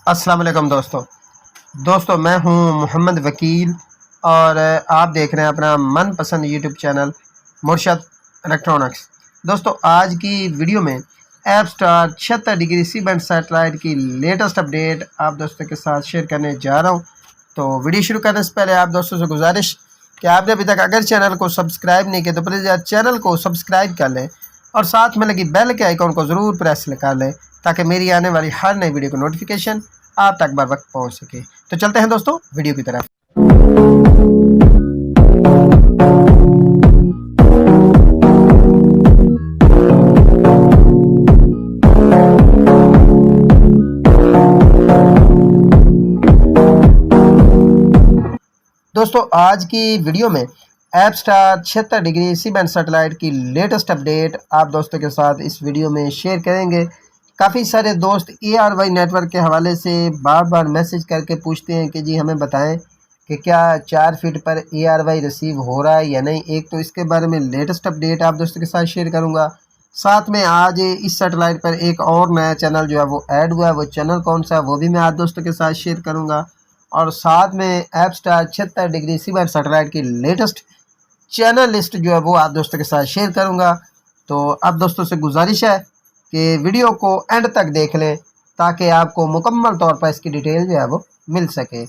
अस्सलाम वालेकुम दोस्तों मैं हूं मोहम्मद वकील और आप देख रहे हैं अपना मनपसंद यूट्यूब चैनल मुर्शद इलेक्ट्रॉनिक्स। दोस्तों आज की वीडियो में Apstar 76 degree C band satellite की लेटेस्ट अपडेट आप दोस्तों के साथ शेयर करने जा रहा हूं। तो वीडियो शुरू करने से पहले आप दोस्तों से गुजारिश कि आपने अभी तक अगर चैनल को सब्सक्राइब नहीं किया तो प्लीज़ यार चैनल को सब्सक्राइब कर लें और साथ में लगी बेल के आइकॉन को ज़रूर प्रेस कर लें ताकि मेरी आने वाली हर नई वीडियो की नोटिफिकेशन आप तक बर वक्त पहुँच सके। तो चलते हैं दोस्तों वीडियो की तरफ। दोस्तों आज की वीडियो में Apstar 76 degree C band satellite की लेटेस्ट अपडेट आप दोस्तों के साथ इस वीडियो में शेयर करेंगे। काफ़ी सारे दोस्त ARY नेटवर्क के हवाले से बार बार मैसेज करके पूछते हैं कि जी हमें बताएं कि क्या 4 फीट पर ARY रिसीव हो रहा है या नहीं। एक तो इसके बारे में लेटेस्ट अपडेट आप दोस्तों के साथ शेयर करूंगा, साथ में आज इस सैटेलाइट पर एक और नया चैनल जो है वो ऐड हुआ है, वो चैनल कौन सा है वो भी मैं आप दोस्तों के साथ शेयर करूँगा। और साथ में Apstar 76 degree C band satellite की लेटेस्ट चैनल लिस्ट जो है वो आप दोस्तों के साथ शेयर करूँगा। तो अब दोस्तों से गुजारिश है कि वीडियो को एंड तक देख लें ताकि आपको मुकम्मल तौर पर इसकी डिटेल जो है वो मिल सके।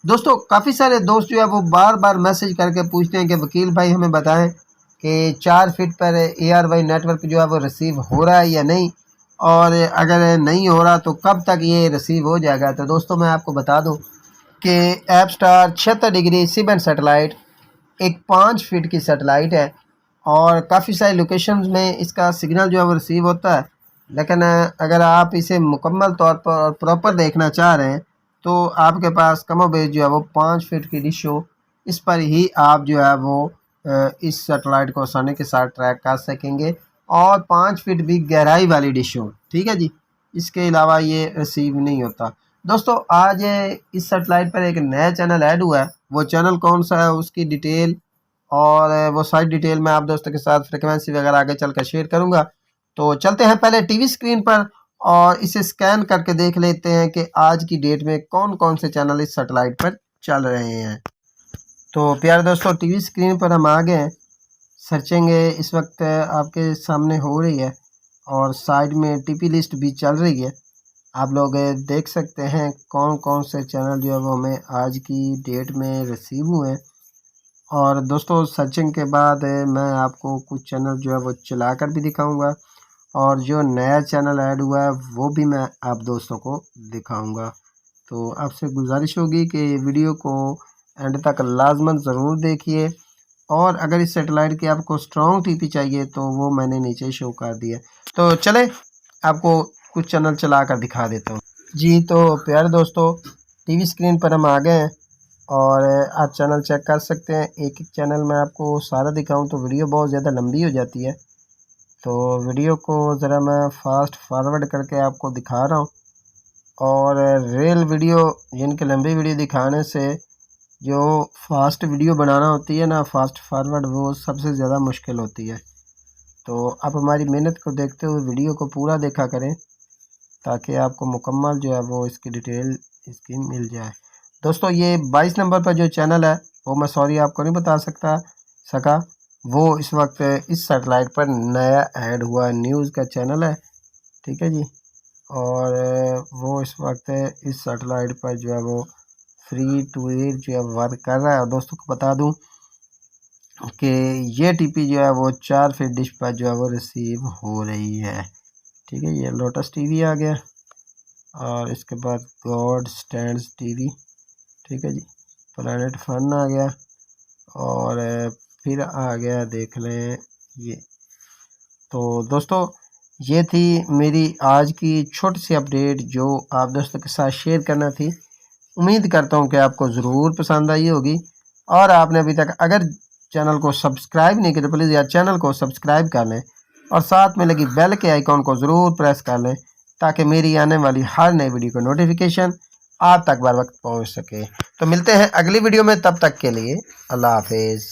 दोस्तों काफ़ी सारे दोस्त जो है वो बार बार मैसेज करके पूछते हैं कि वकील भाई हमें बताएं कि 4 फीट पर ARY नेटवर्क जो है वो रिसीव हो रहा है या नहीं, और अगर नहीं हो रहा तो कब तक ये रिसीव हो जाएगा। तो दोस्तों मैं आपको बता दूँ कि Apstar 76 degree C band satellite एक 5 फीट की सैटेलाइट है और काफ़ी सारी लोकेशंस में इसका सिग्नल जो है वो रिसीव होता है। लेकिन अगर आप इसे मुकम्मल तौर पर प्रॉपर देखना चाह रहे हैं तो आपके पास कमोबेश जो है वो 5 फीट की डिश हो, इस पर ही आप जो है वो इस सैटेलाइट को आसानी के साथ ट्रैक कर सकेंगे और 5 फीट भी गहराई वाली डिश हो, ठीक है जी। इसके अलावा ये रिसीव नहीं होता। दोस्तों आज इस सैटेलाइट पर एक नया चैनल ऐड हुआ है, वो चैनल कौन सा है उसकी डिटेल और वो सारी डिटेल मैं आप दोस्तों के साथ फ्रिक्वेंसी वगैरह आगे चल कर शेयर करूँगा। तो चलते हैं पहले टीवी स्क्रीन पर और इसे स्कैन करके देख लेते हैं कि आज की डेट में कौन कौन से चैनल इस सैटेलाइट पर चल रहे हैं। तो प्यारे दोस्तों टीवी स्क्रीन पर हम आ गए हैं। सर्चिंग इस वक्त आपके सामने हो रही है और साइड में टीपी लिस्ट भी चल रही है। आप लोग देख सकते हैं कौन कौन से चैनल जो है वो हमें आज की डेट में रिसीव हुए हैं। और दोस्तों सर्चिंग के बाद मैं आपको कुछ चैनल जो है वो चला कर भी दिखाऊंगा और जो नया चैनल ऐड हुआ है वो भी मैं आप दोस्तों को दिखाऊंगा। तो आपसे गुजारिश होगी कि वीडियो को एंड तक लाजमन ज़रूर देखिए और अगर इस सैटेलाइट की आपको स्ट्रॉन्ग टीपी चाहिए तो वो मैंने नीचे शो कर दिया। तो चले आपको कुछ चैनल चला कर दिखा देता हूँ जी। तो प्यारे दोस्तों टीवी स्क्रीन पर हम आ गए हैं और आप चैनल चेक कर सकते हैं। एक एक चैनल मैं आपको सारा दिखाऊं तो वीडियो बहुत ज़्यादा लंबी हो जाती है, तो वीडियो को ज़रा मैं फास्ट फॉरवर्ड करके आपको दिखा रहा हूँ। और रियल वीडियो जिनकी लंबी वीडियो दिखाने से जो फास्ट वीडियो बनाना होती है ना, फास्ट फॉरवर्ड, वो सबसे ज़्यादा मुश्किल होती है। तो आप हमारी मेहनत को देखते हुए वीडियो को पूरा देखा करें ताकि आपको मुकम्मल जो है वो इसकी डिटेल इसकी मिल जाए। दोस्तों ये 22 नंबर पर जो चैनल है वो मैं सॉरी आपको नहीं बता सका, वो इस वक्त इस सैटेलाइट पर नया ऐड हुआ न्यूज़ का चैनल है, ठीक है जी। और वो इस वक्त इस सैटेलाइट पर जो है वो फ्री टू एयर जो है वर्क कर रहा है। और दोस्तों को बता दूं कि ये टीपी जो है वो 4 फीट डिश पर जो है वो रिसीव हो रही है, ठीक है। ये लोटस टीवी आ गया और इसके बाद गॉड स्टैंड्स टीवी, ठीक है जी। प्लैनेट फन आ गया और फिर आ गया देख लें ये। तो दोस्तों ये थी मेरी आज की छोटी सी अपडेट जो आप दोस्तों के साथ शेयर करना थी। उम्मीद करता हूँ कि आपको ज़रूर पसंद आई होगी और आपने अभी तक अगर चैनल को सब्सक्राइब नहीं किया तो प्लीज़ यार चैनल को सब्सक्राइब कर लें और साथ में लगी बेल के आइकॉन को ज़रूर प्रेस कर लें ताकि मेरी आने वाली हर नई वीडियो का नोटिफिकेशन आप तक बर वक्त पहुँच सके। तो मिलते हैं अगली वीडियो में, तब तक के लिए अल्लाह हाफिज़।